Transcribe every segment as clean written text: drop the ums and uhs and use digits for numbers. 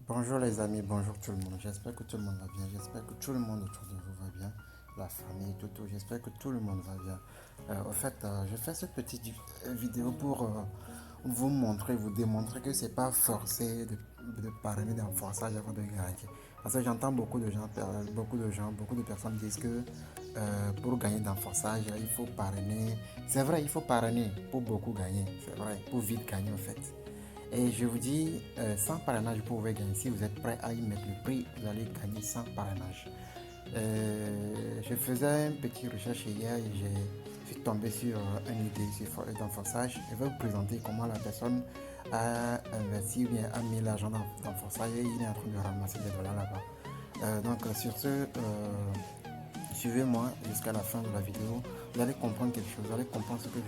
Bonjour les amis, bonjour tout le monde. J'espère que tout le monde va bien. J'espère que tout le monde autour de vous va bien. La famille, tout. J'espère que tout le monde va bien. Je fais cette petite vidéo pour vous montrer, vous démontrer que c'est pas forcé de parrainer d'un forçage avant de gagner. Parce que j'entends beaucoup de personnes disent que pour gagner d'un forçage, il faut parrainer. C'est vrai, il faut parrainer pour beaucoup gagner. C'est vrai, pour vite gagner en fait. Et je vous dis, sans parrainage, vous pouvez gagner. Si vous êtes prêt à y mettre le prix, vous allez gagner sans parrainage. Je faisais une petite recherche hier et je suis tombé sur une idée d'un forçage. Je vais vous présenter comment la personne a investi ou bien a mis l'argent dans le forçage et il est en train de ramasser des dollars là-bas. Sur ce, suivez-moi jusqu'à la fin de la vidéo. Vous allez comprendre quelque chose, vous allez comprendre ce que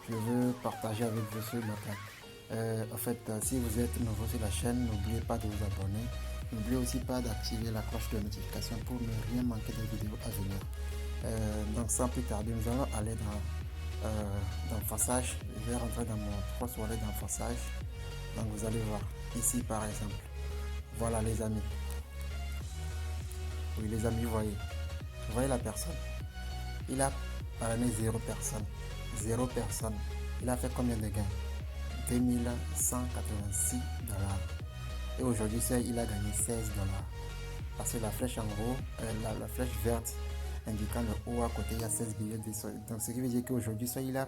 je veux partager avec vous ce matin. Si vous êtes nouveau sur la chaîne, n'oubliez pas de vous abonner. N'oubliez aussi pas d'activer la cloche de notification pour ne rien manquer des vidéos à venir. Sans plus tarder, nous allons aller dans le forçage. Je vais rentrer dans mon Trust Wallet dans le forçage. Donc vous allez voir ici par exemple. Voilà les amis. Oui les amis, vous voyez la personne. Il a parrainé 0 personne. 0 personne. Il a fait combien de gains? 2186 dollars. Et aujourd'hui, il a gagné 16 dollars. Parce que la flèche en haut, la flèche verte indiquant le haut à côté, il y a 16 billets de sol. Donc ce qui veut dire qu'aujourd'hui, il a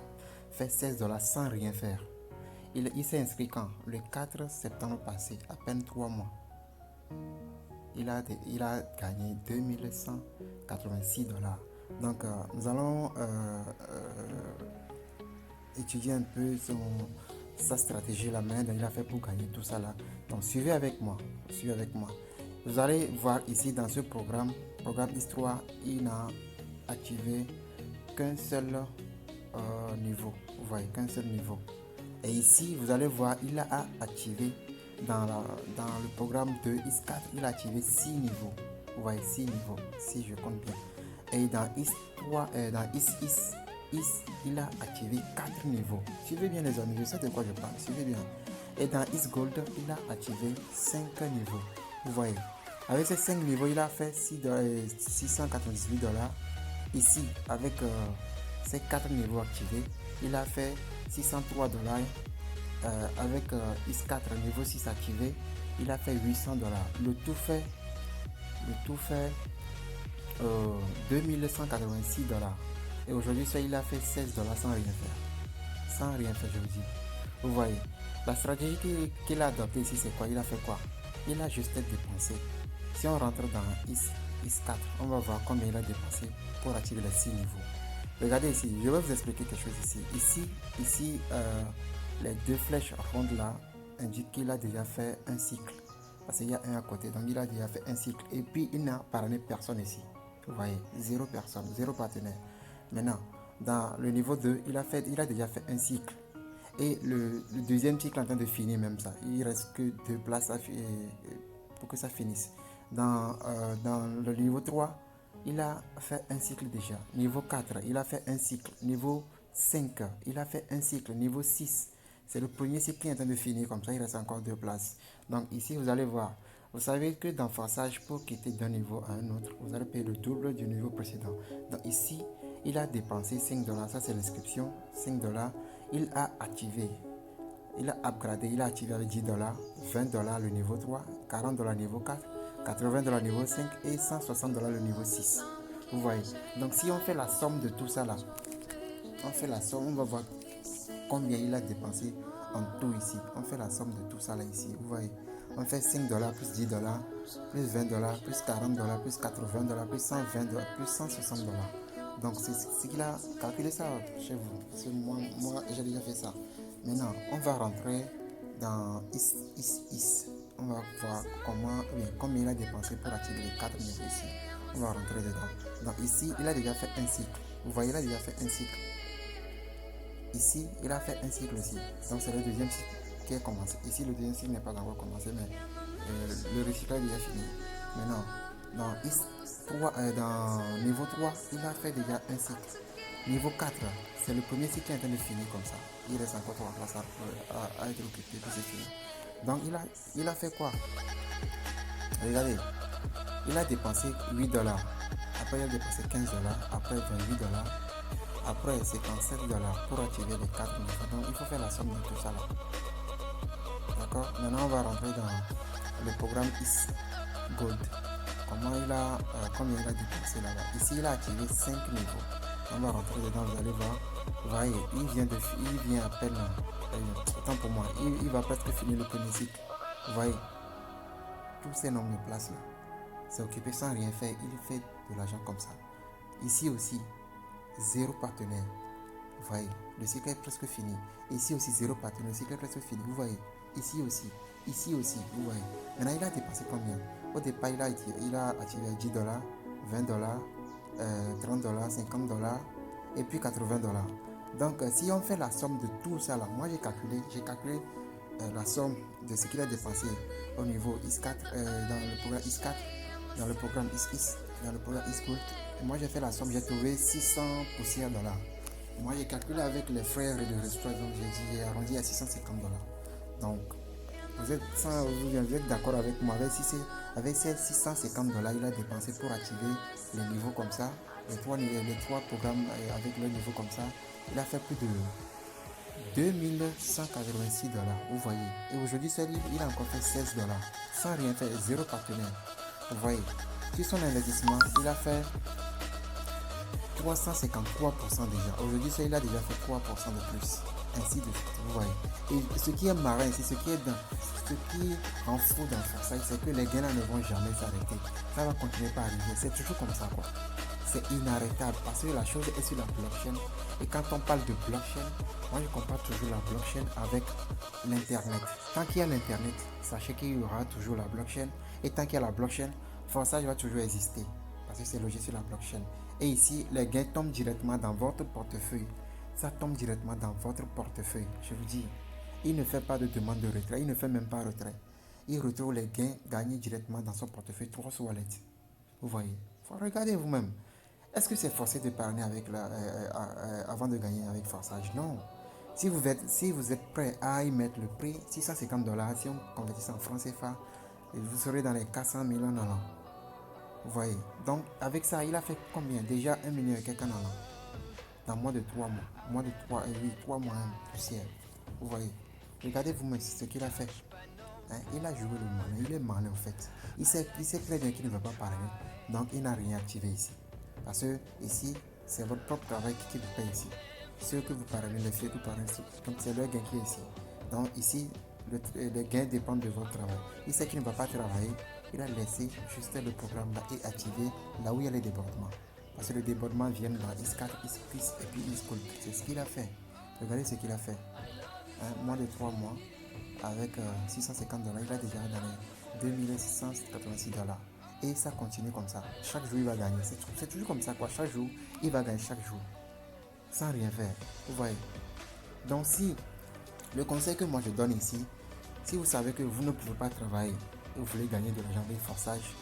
fait 16 dollars sans rien faire. Il s'est inscrit quand? Le 4 septembre passé, à peine 3 mois. Il a gagné 2186 dollars. Donc nous allons étudier un peu sa stratégie, la main dont il a fait pour gagner tout ça là. Donc suivez avec moi. Vous allez voir ici dans ce programme Histoire, il n'a activé qu'un seul niveau. Vous voyez, qu'un seul niveau. Et ici, vous allez voir, il a activé dans le programme de IS4, il a activé 6 niveaux. Vous voyez, 6 niveaux, si je compte bien. Et dans IS3, dans il a activé 4 niveaux. Suivez bien les amis, je sais de quoi je parle, suivez bien. Et dans Is Gold, il a activé 5 niveaux. Vous voyez, avec ces 5 niveaux, il a fait 698 dollars. Ici, avec ces 4 niveaux activés, il a fait 603 dollars. Avec Is4 niveau 6 activé, il a fait 800 dollars. Le tout fait 2186 dollars. Et aujourd'hui, il a fait 16 dollars sans rien faire. Sans rien faire, je vous dis. Vous voyez, la stratégie qu'il a adoptée ici, c'est quoi? Il a fait quoi? Il a juste dépensé. Si on rentre dans Is4, on va voir combien il a dépensé pour activer les 6 niveaux. Regardez ici, je vais vous expliquer quelque chose ici. Ici, les deux flèches rondes là indiquent qu'il a déjà fait un cycle. Parce qu'il y a un à côté, donc il a déjà fait un cycle. Et puis, il n'a parrainé personne ici. Vous voyez, 0 personne, 0 partenaire. Maintenant, dans le niveau 2, il a déjà fait un cycle. Et le deuxième cycle est en train de finir même ça. Il reste que 2 places pour que ça finisse. Dans le niveau 3, il a fait un cycle déjà. Niveau 4, il a fait un cycle. Niveau 5, il a fait un cycle. Niveau 6, c'est le premier cycle qui est en train de finir. Comme ça, il reste encore 2 places. Donc ici, vous allez voir. Vous savez que dans forçage, pour quitter d'un niveau à un autre, vous allez payer le double du niveau précédent. Donc ici, il a dépensé 5 dollars. Ça, c'est l'inscription. 5 dollars. Il a activé. Il a upgradé. Il a activé avec 10 dollars, 20 dollars le niveau 3, 40 dollars le niveau 4, 80 dollars le niveau 5 et 160 dollars le niveau 6. Vous voyez. Donc si on fait la somme de tout ça là, on va voir combien il a dépensé en tout ici. On fait la somme de tout ça là ici. Vous voyez. On fait 5 dollars plus 10 dollars, plus 20 dollars, plus 40 dollars, plus 80 dollars, plus 120 dollars, plus 160 dollars. Donc c'est ce qu'il a calculé ça chez vous. Moi j'ai déjà fait ça. Maintenant, on va rentrer dans Is. On va voir combien il a dépensé pour activer les 4 niveaux ici. On va rentrer dedans. Donc ici, il a déjà fait un cycle. Vous voyez, il a déjà fait un cycle. Ici, il a fait un cycle aussi. Donc c'est le deuxième cycle qui est commencé. Ici, le deuxième cycle n'est pas encore commencé, mais le recyclage est déjà fini. Maintenant, dans niveau 3, il a fait déjà un cycle. Niveau 4, c'est le premier cycle qui est en train de finir comme ça. Il reste encore 3 places à être occupé, puis c'est fini. Donc il a fait quoi? Regardez, il a dépensé 8 dollars. Après, il a dépensé 15 dollars. Après, 28 dollars. Après, 57 dollars pour activer les 4 niveaux. Donc, il faut faire la somme de tout ça là. D'accord. Maintenant, on va rentrer dans le programme Is Gold. Combien il a dépensé là-bas. Ici, il a activé 5 niveaux. On va rentrer dedans, vous allez voir. Vous voyez, il vient à peine. Autant pour moi, il va presque finir le premier cycle. Vous voyez, tous ces nombres de places là, c'est occupé sans rien faire. Il fait de l'argent comme ça. Ici aussi, zéro partenaire. Vous voyez, le cycle est presque fini. Ici aussi, zéro partenaire. Le cycle est presque fini. Vous voyez, ici aussi, vous voyez. Maintenant, il a dépensé combien? Au départ, il a activé 10 dollars, 20 dollars, 30 dollars, 50 dollars et puis 80 dollars. Donc, si on fait la somme de tout ça là, moi j'ai calculé la somme de ce qu'il a dépensé au niveau IS4, dans le programme IS4, dans le programme IS, dans le programme ISCool. Moi j'ai fait la somme, j'ai trouvé 600 poussières dollars. Moi j'ai calculé avec les frais de restauration, donc j'ai arrondi à 650 dollars. Donc, vous êtes d'accord avec moi, avec ces 650 dollars, il a dépensé pour activer les niveaux comme ça, les trois programmes avec le niveau comme ça. Il a fait plus de 2186 dollars, vous voyez. Et aujourd'hui, il a encore fait 16 dollars, sans rien faire, zéro partenaire. Vous voyez, sur son investissement, il a fait 353% déjà. Aujourd'hui, il a déjà fait 3% de plus. Ainsi de suite, vous voyez. Et ce qui est marrant ici, ce qui en fou dans Forsyth, c'est que les gains ne vont jamais s'arrêter. Ça va continuer par arriver. C'est toujours comme ça, quoi. C'est inarrêtable parce que la chose est sur la blockchain. Et quand on parle de blockchain, moi je compare toujours la blockchain avec l'internet. Tant qu'il y a l'internet, sachez qu'il y aura toujours la blockchain. Et tant qu'il y a la blockchain, Forsyth va toujours exister parce que c'est logé sur la blockchain. Et ici, les gains tombent directement dans votre portefeuille. Ça tombe directement dans votre portefeuille. Je vous dis, il ne fait pas de demande de retrait, il ne fait même pas retrait. Il retrouve les gains gagnés directement dans son portefeuille Trust Wallet. Vous voyez, faut regarder vous-même. Est-ce que c'est forcé d'épargner avant de gagner avec forçage? Non. Si vous êtes prêt à y mettre le prix, 650 dollars, si on convertit ça en francs CFA, vous serez dans les 400 millions en an. Vous voyez. Donc, avec ça, il a fait combien? Déjà 1 million et quelques en an. Dans moins de 3 mois. Moins de 3 mois poussière. Vous voyez. Regardez vous-même ce qu'il a fait. Hein? Il a joué le malin. Il est malin en fait. Il sait très bien qu'il ne va pas parler. Donc, il n'a rien activé ici. Parce que ici, c'est votre propre travail qui vous paye ici. Ceux que vous parlez, les filles que vous parlez, c'est leur gain qui est ici. Donc ici, le gain dépend de votre travail. Il sait qu'il ne va pas travailler. Il a laissé juste le programme là et activé là où il y a les débordements. Parce que les débordements viennent dans IS4, IS et puis ISCool. C'est ce qu'il a fait. Regardez ce qu'il a fait. Moins de 3 mois, avec 650 dollars, il a déjà dans les 2686 dollars. Et ça continue comme ça. Chaque jour, il va gagner. C'est toujours comme ça, quoi. Chaque jour, il va gagner chaque jour. Sans rien faire. Vous voyez. Donc, si le conseil que moi je donne ici, si vous savez que vous ne pouvez pas travailler et vous voulez gagner de l'argent avec forçage,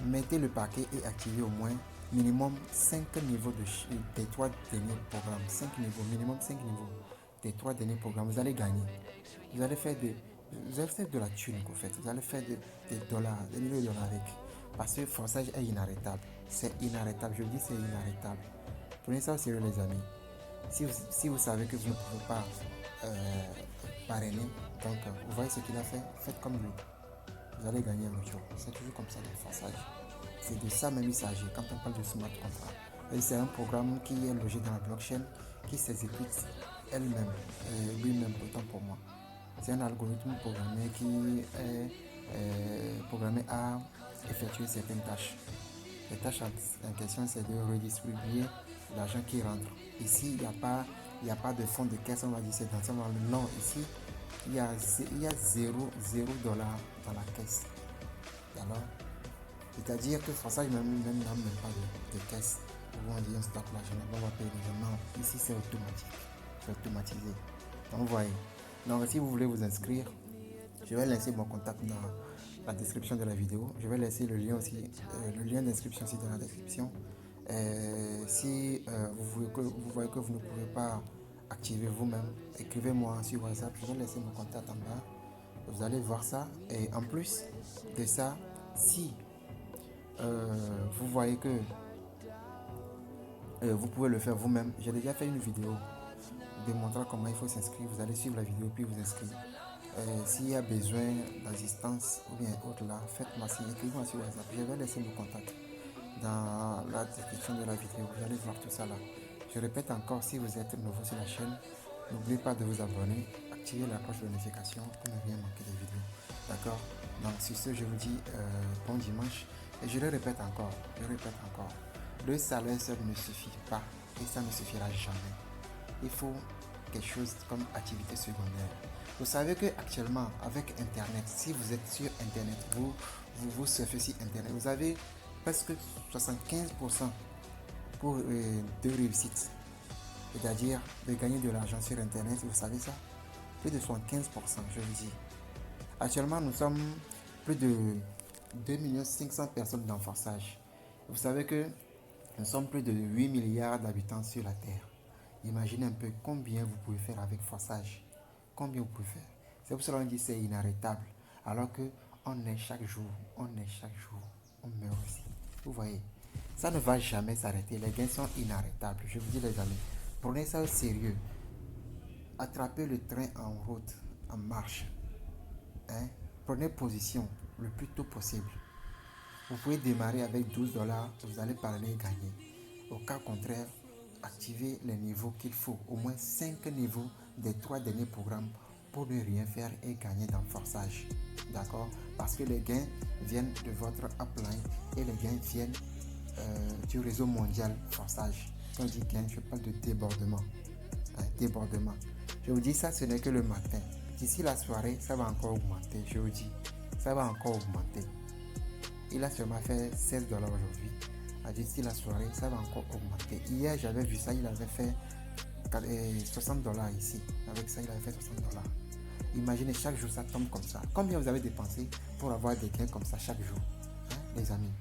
mettez le paquet et activez au moins minimum 5 niveaux des 3 derniers programmes. 5 niveaux, minimum 5 niveaux des 3 derniers programmes. Vous allez gagner. Vous allez faire de la thune, en fait. Vous allez faire des dollars, des milliers de dollars avec. Parce que le forçage est inarrêtable. C'est inarrêtable. Je vous dis, c'est inarrêtable. Prenez ça au sérieux, les amis. Si vous savez que vous ne pouvez pas parrainer, donc vous voyez ce qu'il a fait, faites comme lui. Vous allez gagner un jour. C'est toujours comme ça, le forçage. C'est de ça même il s'agit quand on parle de smart contract. Et c'est un programme qui est logé dans la blockchain, qui s'exécute elle-même, lui-même, autant pour moi. C'est un algorithme programmé qui est programmé à effectuer certaines tâches. Les tâches en question, c'est de redistribuer l'argent qui rentre. Ici, il n'y a pas de fonds de caisse, on va dire c'est dans ça. Non, ici, il y a 0 dollars dans la caisse. Alors, c'est-à-dire que Forçage même n'a même pas de caisse. On dit on stocke l'argent, on va payer les gens. Non, ici c'est automatique. C'est automatisé. Donc vous voyez. Donc si vous voulez vous inscrire, je vais laisser mon contact dans la description de la vidéo. Je vais laisser le lien aussi, le lien d'inscription aussi dans la description. Si vous voyez que vous ne pouvez pas activer vous-même, écrivez-moi sur WhatsApp. Je vais laisser mon contact en bas. Vous allez voir ça. Et en plus de ça, si vous voyez que vous pouvez le faire vous-même, j'ai déjà fait une vidéo démontrant comment il faut s'inscrire. Vous allez suivre la vidéo puis vous inscrire. S'il y a besoin d'assistance ou bien autre là, faites-moi signe, écrivez-moi sur WhatsApp. Je vais laisser mon contact dans la description de la vidéo. Vous allez voir tout ça là. Je répète encore, si vous êtes nouveau sur la chaîne, n'oubliez pas de vous abonner, activer la cloche de notification pour ne rien manquer des vidéos. D'accord? Donc sur ce, je vous dis bon dimanche. Et je le répète encore, le salaire seul ne suffit pas et ça ne suffira jamais. Il faut quelque chose comme activité secondaire. Vous savez que actuellement avec internet, si vous êtes sur internet, vous surfez sur internet, vous avez presque 75% de réussite, c'est-à-dire de gagner de l'argent sur internet. Vous savez ça? Plus de 75%, je vous dis. Actuellement, nous sommes plus de 2 500 000 personnes dans Forçage. Vous savez que nous sommes plus de 8 milliards d'habitants sur la Terre. Imaginez un peu combien vous pouvez faire avec Forçage. Combien vous pouvez faire. C'est pour cela qu'on dit que c'est inarrêtable. Alors que on est chaque jour, on meurt aussi. Vous voyez, ça ne va jamais s'arrêter. Les gains sont inarrêtables. Je vous dis les amis, prenez ça au sérieux. Attrapez le train en route, en marche. Prenez position le plus tôt possible. Vous pouvez démarrer avec 12 $, vous allez parler et gagner. Au cas contraire, activez les niveaux qu'il faut, au moins 5 niveaux des 3 derniers programmes pour ne rien faire et gagner dans Forçage. D'accord? Parce que les gains viennent de votre upline et les gains viennent du réseau mondial Forçage. Quand je dis gain, je parle de débordement. Débordement. Je vous dis ça, ce n'est que le matin. D'ici la soirée, ça va encore augmenter. Je vous dis, ça va encore augmenter. Il a seulement fait 16 $ aujourd'hui. D'ici la soirée, ça va encore augmenter. Hier, j'avais vu ça, il avait fait 60 $ ici. Avec ça, il avait fait 60 $. Imaginez, chaque jour, ça tombe comme ça. Combien vous avez dépensé pour avoir des gains comme ça chaque jour, les amis?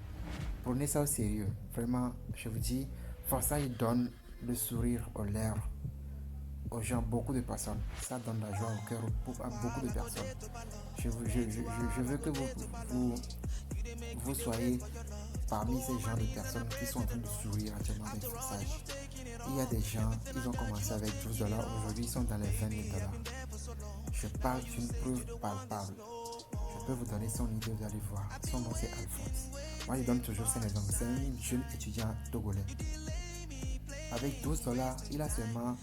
Prenez ça au sérieux. Vraiment, je vous dis, Forçage donne le sourire aux lèvres aux gens, beaucoup de personnes. Ça donne la joie au cœur à beaucoup de personnes. Je veux que vous soyez parmi ces gens de personnes qui sont en train de sourire actuellement avec Forçage. Il y a des gens, ils ont commencé avec 12 $, aujourd'hui ils sont dans les 20 000 $. Je parle d'une preuve palpable. Je peux vous donner son idée, vous allez voir. Son nom c'est Alphonse. Moi je donne toujours cet exemple. C'est un jeune étudiant togolais. Avec 12 $, il a seulement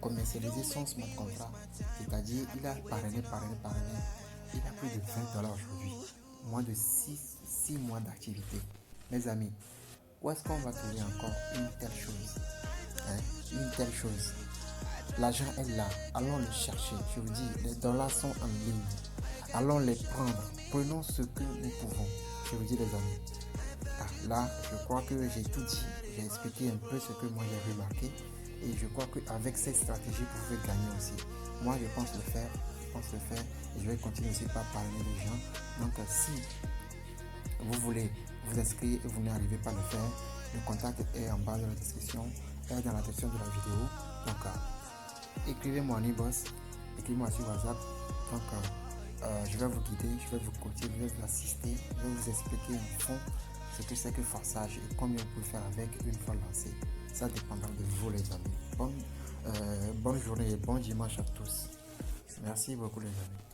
commercialisé son smart contract. C'est-à-dire, il a parrainé. Il a plus de 20 $ aujourd'hui. Moins de 6 mois d'activité. Mes amis, où est-ce qu'on va trouver encore une telle chose? Une telle chose. L'argent est là. Allons le chercher. Je vous dis, les dollars sont en ligne. Allons les prendre. Prenons ce que nous pouvons. Je vous dis, les amis. Là, je crois que j'ai tout dit. J'ai expliqué un peu ce que moi j'ai remarqué. Et je crois qu'avec cette stratégie, vous pouvez gagner aussi. Moi, je pense le faire. Et je vais continuer aussi par parler des gens. Donc, si vous voulez vous inscrire et vous n'arrivez pas à le faire, le contact est en bas de la description, est dans la description de la vidéo. Donc, écrivez-moi en e-boss, écrivez-moi sur WhatsApp. Donc, je vais vous guider, je vais vous coacher, je vais vous assister, je vais vous expliquer en fond ce que c'est que Forçage et combien vous pouvez faire avec une fois lancé. Ça dépendra de vous, les amis. Bonne journée et bon dimanche à tous. Merci beaucoup, les amis.